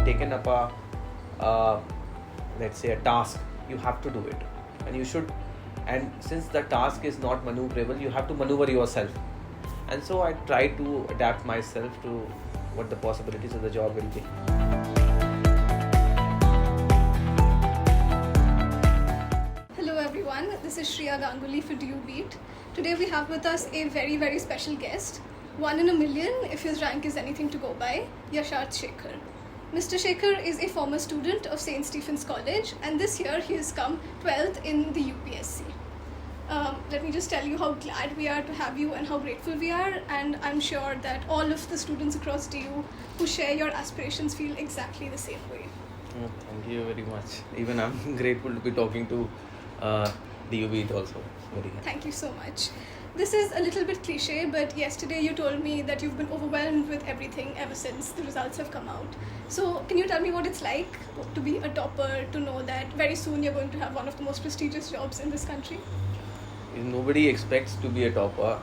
taken up let's say a task, you have to do it, and you should. And since the task is not maneuverable, you have to maneuver yourself. And so I try to adapt myself to what the possibilities of the job will be. Hello everyone, this is Shriya Ganguly for Beat. Today we have with us a very, very special guest. 1 in a million, if his rank is anything to go by, Yasharth Shekhar. Mr. Shekhar is a former student of St. Stephen's College, and this year he has come 12th in the UPSC. Let me just tell you how glad we are to have you and how grateful we are, and I'm sure that all of the students across DU who share your aspirations feel exactly the same way. Thank you very much. Even I'm grateful to be talking to Beat also. Very happy. Thank you so much. This is a little bit cliche, but yesterday you told me that you've been overwhelmed with everything ever since the results have come out. So can you tell me what it's like to be a topper, to know that very soon you're going to have one of the most prestigious jobs in this country? Nobody expects to be a topper,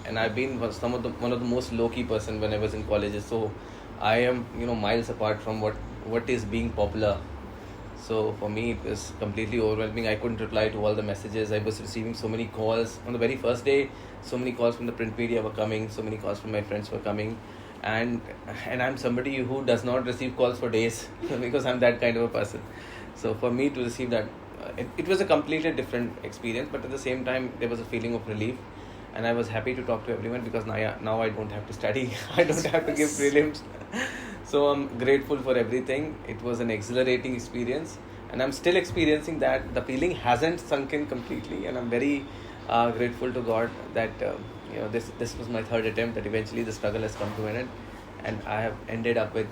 and I've been one of the most low-key person when I was in colleges. So I am miles apart from what is being popular. So for me it was completely overwhelming. I couldn't reply to all the messages. I was receiving so many calls on the very first day. So many calls from the print media were coming. So many calls from my friends were coming, and I'm somebody who does not receive calls for days because I'm that kind of a person. So for me to receive that, it was a completely different experience, but at the same time there was a feeling of relief, and I was happy to talk to everyone because now I don't have to study. I don't have to give prelims. So I'm grateful for everything. It was an exhilarating experience, and I'm still experiencing that. The feeling hasn't sunk in completely, and I'm very grateful to God that this was my third attempt, that eventually the struggle has come to an end, and I have ended up with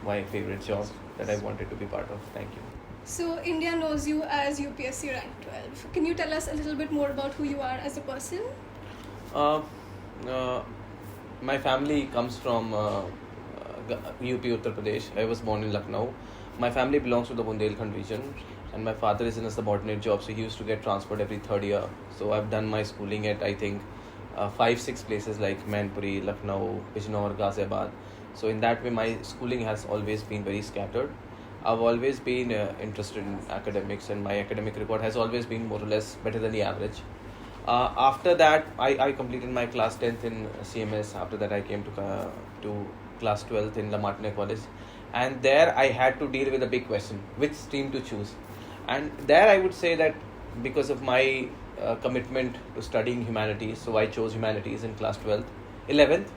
my favorite job that I wanted to be part of. Thank you. So India knows you as UPSC rank 12. Can you tell us a little bit more about who you are as a person? My family comes from UP, Uttar Pradesh. I was born in Lucknow. My family belongs to the Bundelkhand region, and my father is in a subordinate job, so he used to get transferred every third year. So I've done my schooling at, I think, 5-6 places like Mainpuri, Lucknow, Bijnor, Ghaziabad. So in that way, my schooling has always been very scattered. I've always been interested in academics, and my academic record has always been more or less better than the average. After that, I completed my class 10th in CMS. After that, I came to class 12th in La Martine College, and there I had to deal with a big question: which stream to choose. And there I would say that because of my commitment to studying humanities, so I chose humanities in class 11th,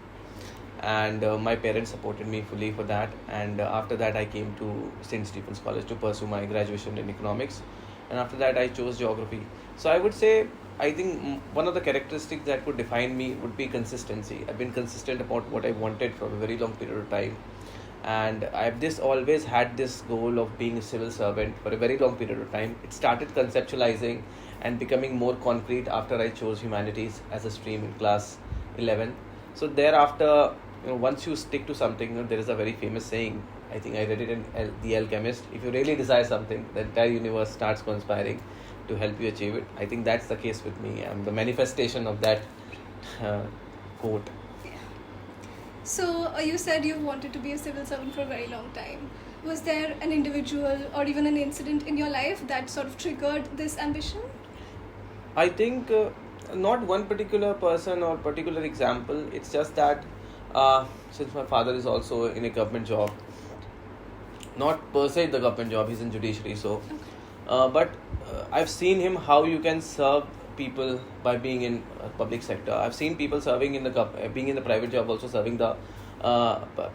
and my parents supported me fully for that. And after that I came to St. Stephen's College to pursue my graduation in economics, and after that I chose geography. So I would say, I think one of the characteristics that would define me would be consistency. I've been consistent about what I wanted for a very long period of time, and I've always had this goal of being a civil servant for a very long period of time. It started conceptualizing and becoming more concrete after I chose humanities as a stream in class 11. So thereafter, once you stick to something, there is a very famous saying, I think I read it in The Alchemist: if you really desire something, the entire universe starts conspiring to help you achieve it. I think that's the case with me. I'm the manifestation of that quote. Yeah. So you said you wanted to be a civil servant for a very long time. Was there an individual or even an incident in your life that sort of triggered this ambition? I think not one particular person or particular example. It's just that since my father is also in a government job, not per se the government job, he's in judiciary, so but I've seen him how you can serve people by being in public sector. I've seen people serving in being in the private job, also serving the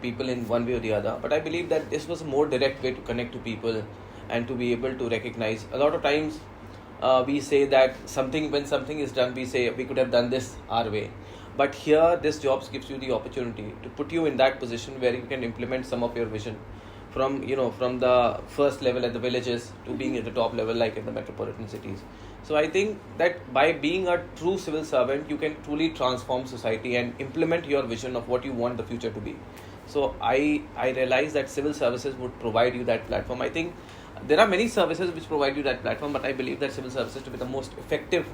people in one way or the other. But I believe that this was a more direct way to connect to people and to be able to recognize. A lot of times we say that when something is done, we say we could have done this our way. But here, this job gives you the opportunity to put you in that position where you can implement some of your vision from the first level at the villages to being at the top level like in the metropolitan cities. So I think that by being a true civil servant, you can truly transform society and implement your vision of what you want the future to be. So I realize that civil services would provide you that platform. I think there are many services which provide you that platform, but I believe that civil services to be the most effective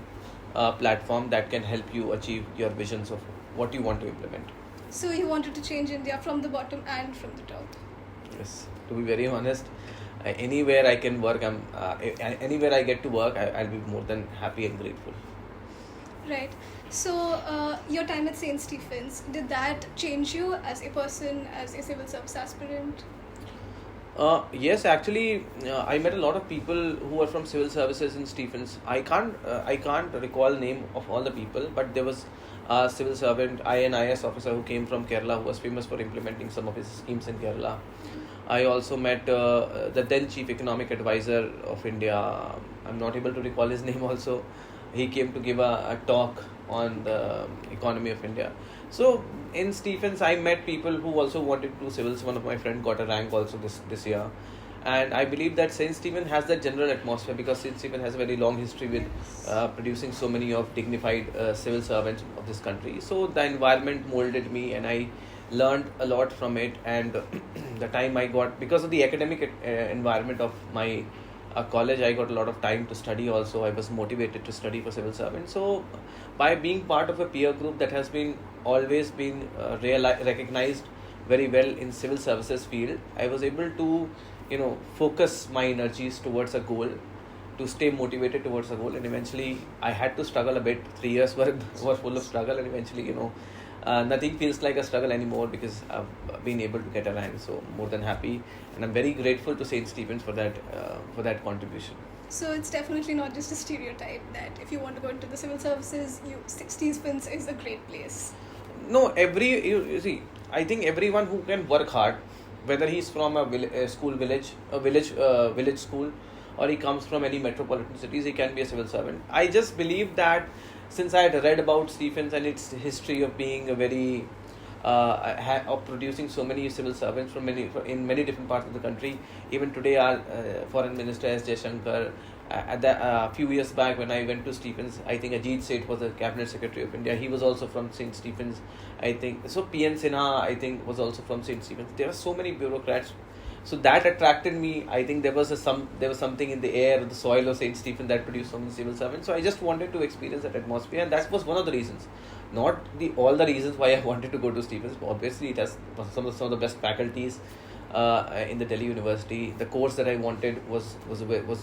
platform that can help you achieve your visions of what you want to implement. So you wanted to change India from the bottom and from the top. Yes. To be very honest, anywhere I can work, anywhere I get to work, I'll be more than happy and grateful. Right. So, your time at St. Stephen's, did that change you as a person, as a civil service aspirant? Yes, actually, I met a lot of people who were from civil services in Stephens. I can't recall name of all the people, but there was a civil servant, IAS officer who came from Kerala, who was famous for implementing some of his schemes in Kerala. I also met the then Chief Economic Advisor of India. I'm not able to recall his name also. He came to give a talk on the economy of India. So in Stephens, I met people who also wanted to do civils. One of my friends got a rank also this year. And I believe that St. Stephen has that general atmosphere because St. Stephen has a very long history with producing so many of dignified civil servants of this country. So the environment molded me and I learned a lot from it. And the time I got, because of the academic environment of my college, I got a lot of time to study also. I was motivated to study for civil servant. So by being part of a peer group that has been always been recognized very well in civil services field, I was able to focus my energies towards a goal, to stay motivated towards a goal. And eventually I had to struggle a bit. 3 years were full of struggle, and eventually nothing feels like a struggle anymore because I've been able to get a rank. So more than happy, and I'm very grateful to St. Stephen's for that contribution. So it's definitely not just a stereotype that if you want to go into the civil services, Stephen's is a great place. No, you see, I think everyone who can work hard, whether he's from a village school, or he comes from any metropolitan cities, he can be a civil servant. I just believe that since I had read about Stephens and its history of being a very of producing so many civil servants in many different parts of the country. Even today, our Foreign Minister S. Jaishankar, a few years back when I went to Stephens, I think Ajit Seth was the Cabinet Secretary of India. He was also from St. Stephen's, I think. So P.N. Sinha, I think, was also from St. Stephen's. There are so many bureaucrats. So that attracted me. I think there was something in the air, the soil of St. Stephen that produced so many civil servants. So I just wanted to experience that atmosphere, and that was one of the reasons. Not all the reasons why I wanted to go to Stephens. Obviously, it has some of the best faculties in the Delhi University. The course that I wanted was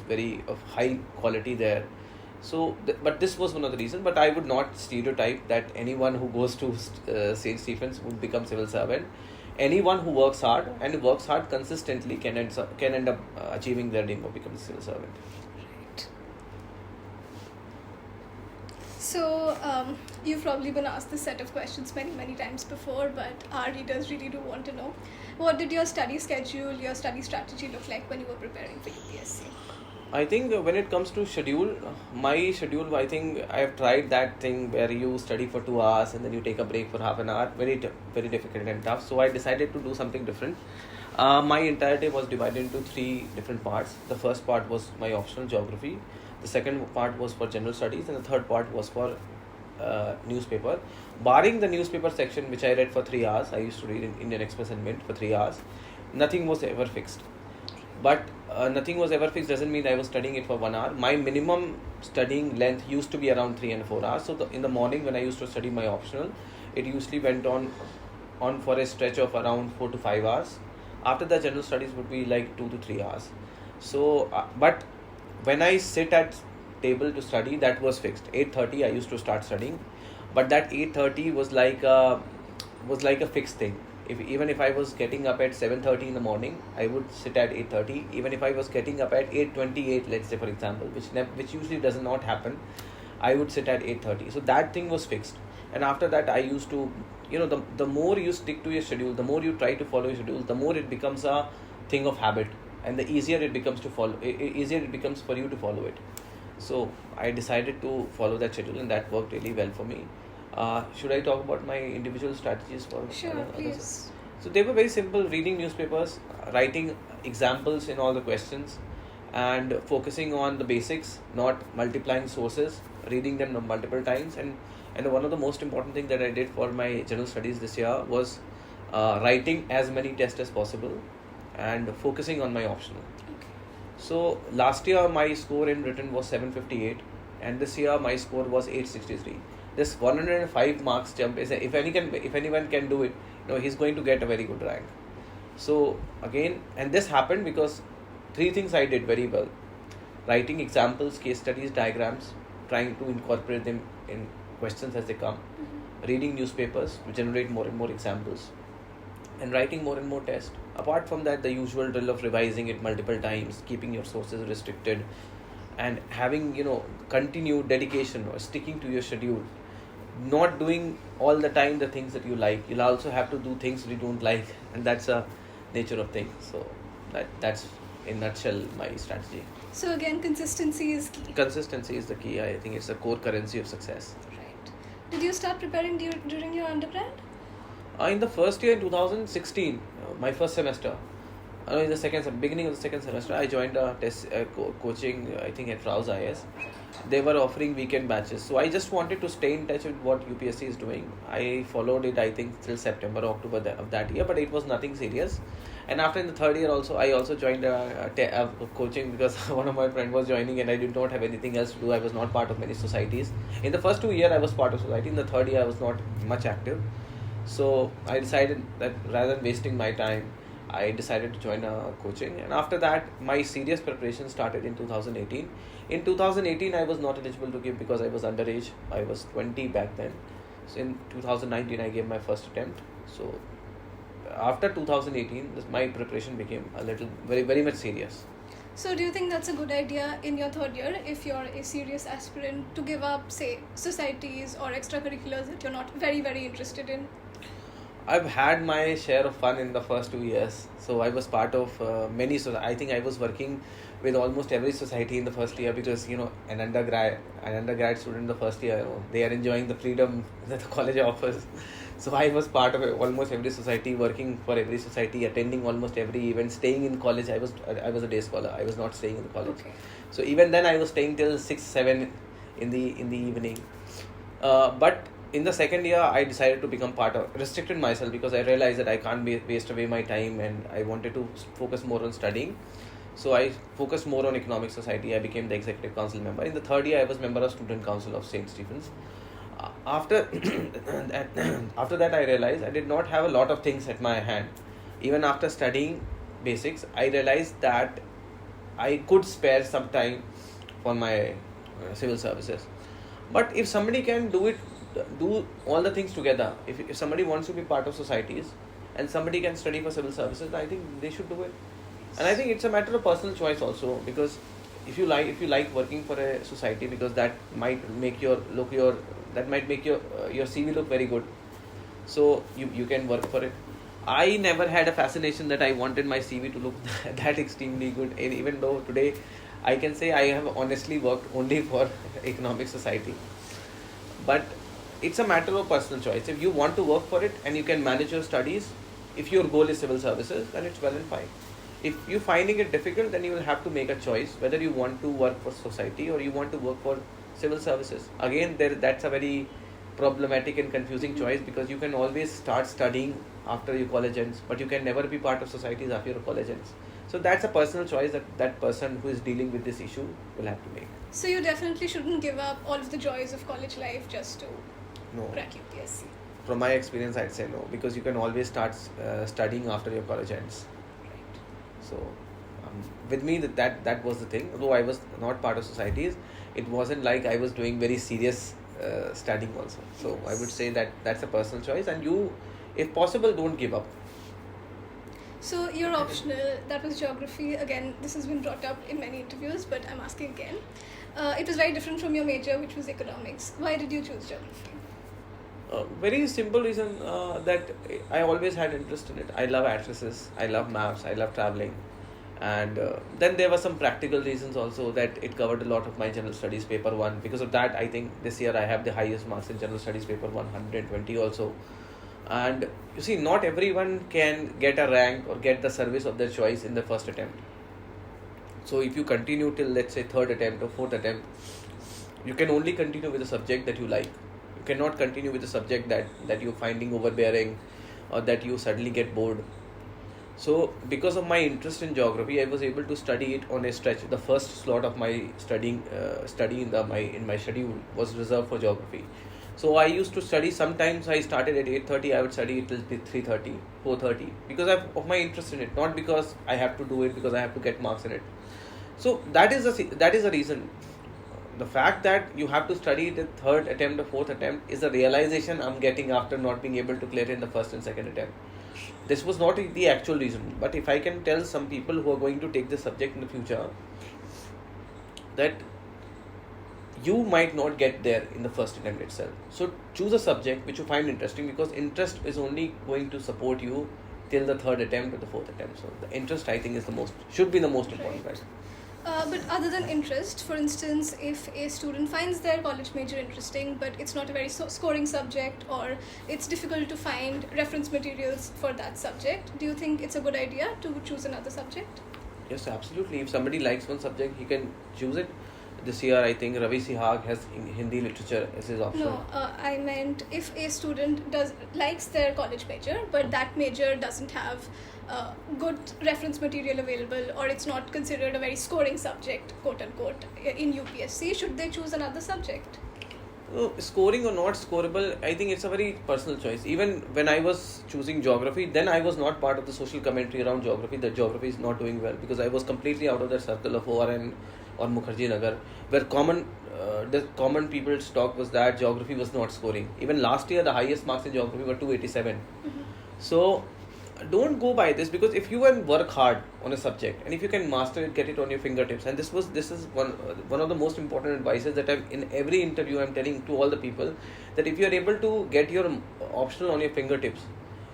very of high quality there. So, but this was one of the reasons. But I would not stereotype that anyone who goes to St. Stephen's would become civil servant. Anyone who works hard and works hard consistently can end up achieving their dream of becoming a civil servant. Right. So, you've probably been asked this set of questions many times before, but our readers really do want to know. What did your study schedule, your study strategy look like when you were preparing for UPSC? I think when it comes to my schedule, I think I have tried that thing where you study for 2 hours and then you take a break for half an hour. Very difficult and tough. So I decided to do something different. My entire day was divided into 3 different parts. The first part was my optional geography. The second part was for general studies, and the third part was for newspaper. Barring the newspaper section, which I read for 3 hours, I used to read in Indian Express and Mint for 3 hours. Nothing was ever fixed. But nothing was ever fixed doesn't mean I was studying it for 1 hour. My minimum studying length used to be around 3 and 4 hours. So in the morning when I used to study my optional, it usually went on for a stretch of around 4 to 5 hours. After the general studies would be like 2 to 3 hours. So, but when I sit at table to study, that was fixed. 8:30 I used to start studying, but that 8:30 was like a fixed thing. Even if I was getting up at 7:30 in the morning, I would sit at 8:30. Even if I was getting up at 8:28, let's say for example, which usually does not happen, I would sit at 8:30. So that thing was fixed. And after that, I used to, the more you stick to your schedule, the more you try to follow your schedule, the more it becomes a thing of habit, and the easier it becomes for you to follow it. So I decided to follow that schedule, and that worked really well for me. Should I talk about my individual strategies for Sure, please. So they were very simple: reading newspapers, writing examples in all the questions, and focusing on the basics, not multiplying sources, reading them multiple times. And one of the most important things that I did for my general studies this year was writing as many tests as possible and focusing on my optional. Okay. So last year my score in written was 758, and this year my score was 863. This 105 marks jump is if anyone can do it, he's going to get a very good rank. So again, and this happened because 3 things I did very well: writing examples, case studies, diagrams, trying to incorporate them in questions as they come, reading newspapers to generate more and more examples, and writing more and more tests. Apart from that, the usual drill of revising it multiple times, keeping your sources restricted, and having continued dedication or sticking to your schedule, not doing all the time the things that you like. You'll also have to do things that you don't like, and that's a nature of things. So that's in nutshell my strategy. So again, consistency is key. Consistency is the key. I think it's the core currency of success. Right. Did you start preparing during your undergrad? In the first year in 2016, my first semester, in the beginning of the second semester, I joined a coaching, I think at Rao's IAS. They were offering weekend batches. So I just wanted to stay in touch with what UPSC is doing. I followed it, I think, till September or October of that year, but it was nothing serious. And after in the third year also, I also joined a coaching because one of my friends was joining and I did not have anything else to do. I was not part of many societies. In the first 2 years, I was part of society. In the third year, I was not much active. So I decided that rather than wasting my time, I decided to join a coaching. And after that, my serious preparation started in 2018. In 2018, I was not eligible to give because I was underage. I was 20 back then. So in 2019, I gave my first attempt. So after 2018, my preparation became very much serious. So do you think that's a good idea in your third year, if you're a serious aspirant, to give up, say, societies or extracurriculars that you're not very, very interested in? I've had my share of fun in the first 2 years. So I was part of many. So I think I was working with almost every society in the first year because an undergrad student in the first year, they are enjoying the freedom that the college offers. So I was part of almost every society, working for every society, attending almost every event, staying in college. I was a day scholar. I was not staying in the college. Okay. So even then I was staying till 6-7 in the evening. But in the second year, I decided to become restricted myself because I realized that I can't waste away my time and I wanted to focus more on studying. So I focused more on economic society. I became the executive council member. In the third year, I was member of student council of St. Stephen's. After that, I realized I did not have a lot of things at my hand. Even after studying basics, I realized that I could spare some time for my civil services. But if somebody can do all the things together, if somebody wants to be part of societies and somebody can study for civil services, I think they should do it. And I think it's a matter of personal choice also, because if you like working for a society, because that might make your CV look very good, so you can work for it. I never had a fascination that I wanted my CV to look that extremely good, and even though today I can say I have honestly worked only for economic society. But it's a matter of personal choice. If you want to work for it and you can manage your studies, if your goal is civil services, then it's well and fine. If you're finding it difficult, then you will have to make a choice whether you want to work for society or you want to work for civil services. Again, that's a very problematic and confusing choice, because you can always start studying after your college ends, but you can never be part of societies after your college ends. So that's a personal choice that person who is dealing with this issue will have to make. So you definitely shouldn't give up all of the joys of college life just to No. crack UPSC. From my experience, I'd say no, because you can always start studying after your college ends. Right. So with me, that was the thing. Although I was not part of societies, it wasn't like I was doing very serious studying also. So I would say that's a personal choice, and you, if possible, don't give up. So you're optional. That was geography. Again, this has been brought up in many interviews, but I'm asking again. It was very different from your major, which was economics. Why did you choose geography? Very simple reason that I always had interest in it. I love atlases, I love maps, I love traveling. And then there were some practical reasons also, that it covered a lot of my general studies paper 1. Because of that, I think this year I have the highest marks in general studies paper 120 also. And you see, not everyone can get a rank or get the service of their choice in the first attempt. So if you continue till, let's say, third attempt or fourth attempt, you can only continue with a subject that you like. You cannot continue with a subject that you're finding overbearing or that you suddenly get bored. So because of my interest in geography, I was able to study it on a stretch. The first slot of my study in my schedule was reserved for geography. So I used to study, sometimes I started at 8:30, I would study till 3:30, 4:30 because of my interest in it, not because I have to do it, because I have to get marks in it. So that is a reason. The fact that you have to study the third attempt or fourth attempt is a realization I'm getting after not being able to clear it in the first and second attempt. This was not the actual reason, but if I can tell some people who are going to take this subject in the future that you might not get there in the first attempt itself. So choose a subject which you find interesting, because interest is only going to support you till the third attempt or the fourth attempt. So the interest, I think, should be the most important part. But other than interest, for instance, if a student finds their college major interesting, but it's not a very scoring subject, or it's difficult to find reference materials for that subject, do you think it's a good idea to choose another subject? Yes, absolutely. If somebody likes one subject, he can choose it. This year, I think Ravi Sihag has Hindi literature as his option. No, I meant if a student likes their college major, but that major doesn't have good reference material available, or it's not considered a very scoring subject, quote unquote, in UPSC, should they choose another subject? Scoring or not scoreable, I think it's a very personal choice. Even when I was choosing geography, then I was not part of the social commentary around geography that geography is not doing well, because I was completely out of that circle of ORN or Mukherjee Nagar, where the common people's talk was that geography was not scoring. Even last year, the highest marks in geography were 287. Mm-hmm. So don't go by this, because if you can work hard on a subject and if you can master it, get it on your fingertips, and this is one of the most important advices that in every interview I'm telling to all the people, that if you are able to get your optional on your fingertips,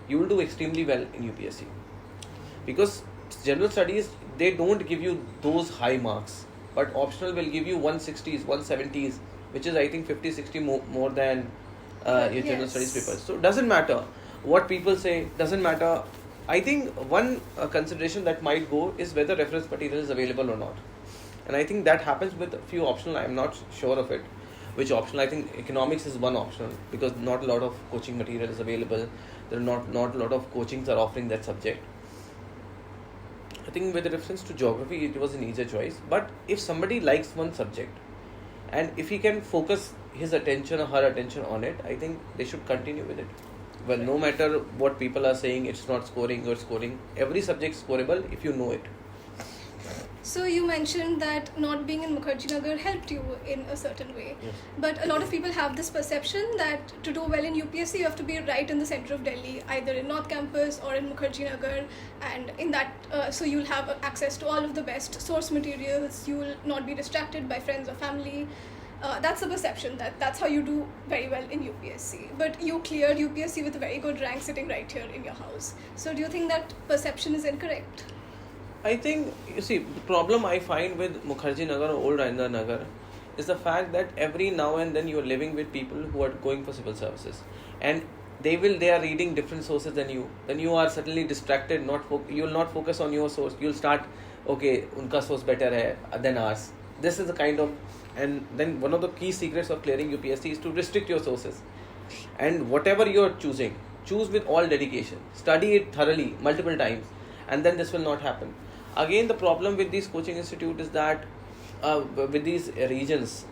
you will do extremely well in UPSC, because general studies, they don't give you those high marks, but optional will give you 160s, 170s, which is I think 50-60 more than your general studies papers. So it doesn't matter what people say, doesn't matter. I think one consideration that might go is whether reference material is available or not. And I think that happens with a few optional. I am not sure of it, which optional. I think economics is one optional, because not a lot of coaching material is available. There are not a lot of coachings are offering that subject. I think with reference to geography, it was an easier choice. But if somebody likes one subject, and if he can focus his attention or her attention on it, I think they should continue with it. Well, no matter what people are saying, it's not scoring or scoring. Every subject is scoreable if you know it. So you mentioned that not being in Mukherjee Nagar helped you in a certain way. Yes. But a lot of people have this perception that to do well in UPSC, you have to be right in the center of Delhi, either in North Campus or in Mukherjee Nagar, and in that, so you'll have access to all of the best source materials, you will not be distracted by friends or family. That's the perception, that's how you do very well in UPSC. But you cleared UPSC with a very good rank sitting right here in your house. So do you think that perception is incorrect? I think, you see, the problem I find with Mukherjee Nagar or Old Rajendra Nagar is the fact that every now and then you are living with people who are going for civil services, and they are reading different sources than you. Then you are suddenly distracted. You will not focus on your source. You will start, okay, unka source better hai than ours. This is the kind of, and then one of the key secrets of clearing UPSC is to restrict your sources. And whatever you are choosing, choose with all dedication. Study it thoroughly, multiple times, and then this will not happen. Again, the problem with these coaching institute is that with these regions,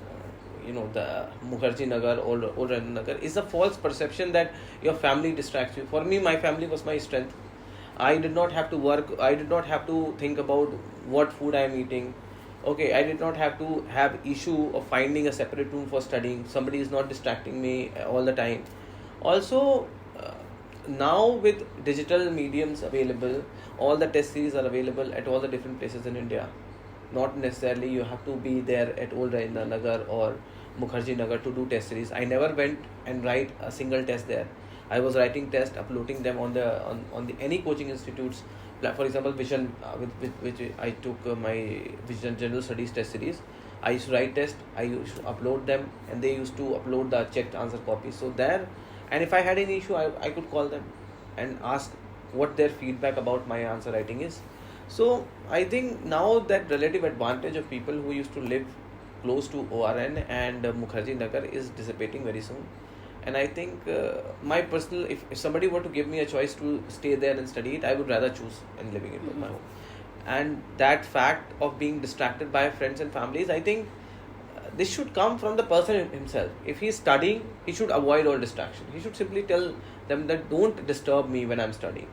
the Mukherjee Nagar, Old Rajendra Nagar, is a false perception that your family distracts you. For me, my family was my strength. I did not have to work. I did not have to think about what food I am eating. Okay, I did not have to have issue of finding a separate room for studying. Somebody is not distracting me all the time. Also, now with digital mediums available, all the test series are available at all the different places in India. Not necessarily you have to be there at Old Rajendra Nagar or Mukherjee Nagar to do test series. I never went and write a single test there. I was writing tests, uploading them on the any coaching institutes. For example, Vision, with which I took my Vision General Studies test series. I used to write tests, I used to upload them, and they used to upload the checked answer copies. So there, and if I had any issue, I could call them and ask what their feedback about my answer writing is. So I think now that relative advantage of people who used to live close to ORN and Mukherjee Nagar is dissipating very soon. And I think my personal, if somebody were to give me a choice to stay there and study it, I would rather choose and living it with my home. And that fact of being distracted by friends and families, I think this should come from the person himself. If he is studying, he should avoid all distraction. He should simply tell them that don't disturb me when I'm studying.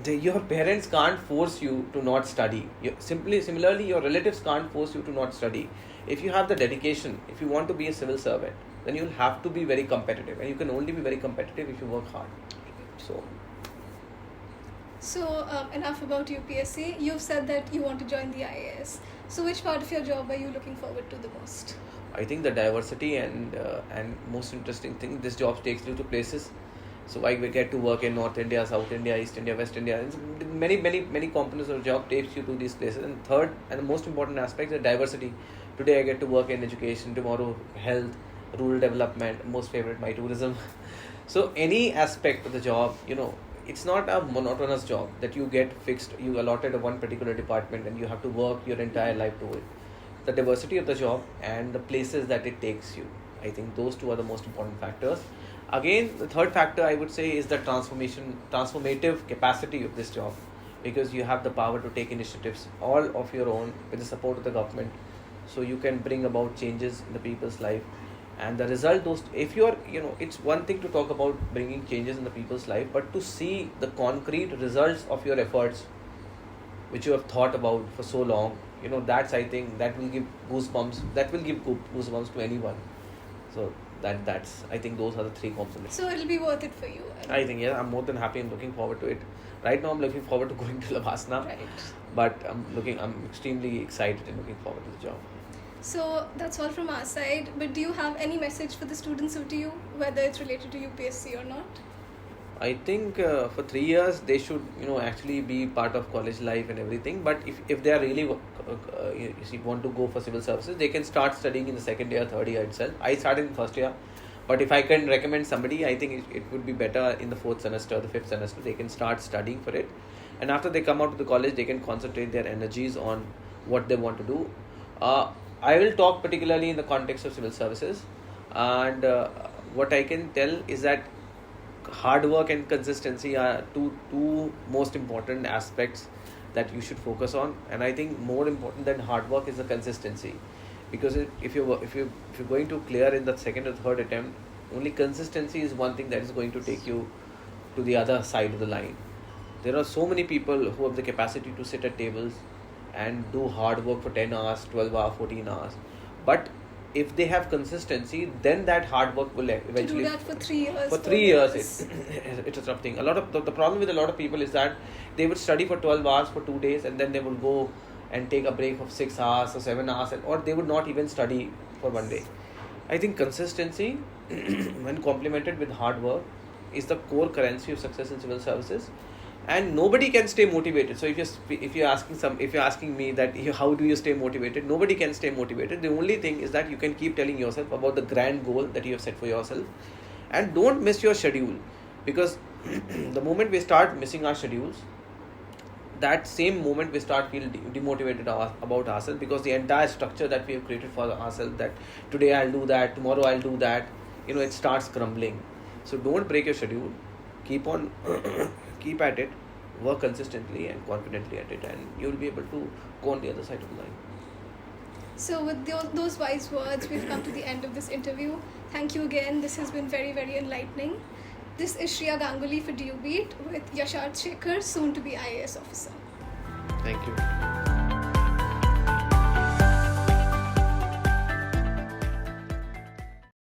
Your parents can't force you to not study. Similarly, your relatives can't force you to not study. If you have the dedication, if you want to be a civil servant, then you'll have to be very competitive, and you can only be very competitive if you work hard. So enough about UPSC. You've said that you want to join the IAS. So which part of your job are you looking forward to the most? I think the diversity and most interesting thing, this job takes you to places. So I get to work in North India, South India, East India, West India. And many components of the job takes you to these places. And third, and the most important aspect is diversity. Today I get to work in education, tomorrow health, rural development, most favorite, my tourism. So any aspect of the job, it's not a monotonous job that you get fixed, you allotted a one particular department and you have to work your entire life to it. The diversity of the job and the places that it takes you, I think those two are the most important factors. Again, the third factor I would say is the transformative capacity of this job, because you have the power to take initiatives all of your own with the support of the government, so you can bring about changes in the people's life. And the result, if you are, it's one thing to talk about bringing changes in the people's life, but to see the concrete results of your efforts, which you have thought about for so long, that's, I think, that will give goosebumps. That will give goosebumps to anyone. So that's, I think, those are the three components. So it'll be worth it for you. I think, yeah, I'm more than happy and looking forward to it. Right now, I'm looking forward to going to Lavasana. Right. But I'm extremely excited and looking forward to the job. So that's all from our side. But do you have any message for the students of TU, whether it's related to UPSC or not? I think for 3 years they should actually be part of college life and everything. But if they are really want to go for civil services, they can start studying in the second year, third year itself. I started in first year, but if I can recommend somebody, I think it would be better in the fourth semester, the fifth semester. They can start studying for it, and after they come out of the college, they can concentrate their energies on what they want to do. I will talk particularly in the context of civil services, and what I can tell is that hard work and consistency are two most important aspects that you should focus on. And I think more important than hard work is the consistency, because if you're going to clear in the second or third attempt, only consistency is one thing that is going to take you to the other side of the line. There are so many people who have the capacity to sit at tables and do hard work for 10 hours, 12 hours, 14 hours. But if they have consistency, then that hard work will eventually... To do that for 3 years. For 3 years, it's a tough thing. The problem with a lot of people is that they would study for 12 hours for 2 days, and then they would go and take a break of 6 hours or 7 hours, or they would not even study for 1 day. I think consistency, when complemented with hard work, is the core currency of success in civil services. And nobody can stay motivated. So if you're asking me that how do you stay motivated, nobody can stay motivated. The only thing is that you can keep telling yourself about the grand goal that you have set for yourself, and don't miss your schedule, because the moment we start missing our schedules, that same moment we start feeling demotivated about ourselves, because the entire structure that we have created for ourselves, that today I'll do that, tomorrow I'll do that, it starts crumbling. So don't break your schedule. Keep at it, work consistently and confidently at it, and you'll be able to go on the other side of the line. So with those wise words, we've come to the end of this interview. Thank you again. This has been very, very enlightening. This is Shriya Ganguly for DU Beat with Yasharth Shekhar, soon to be IAS officer. Thank you.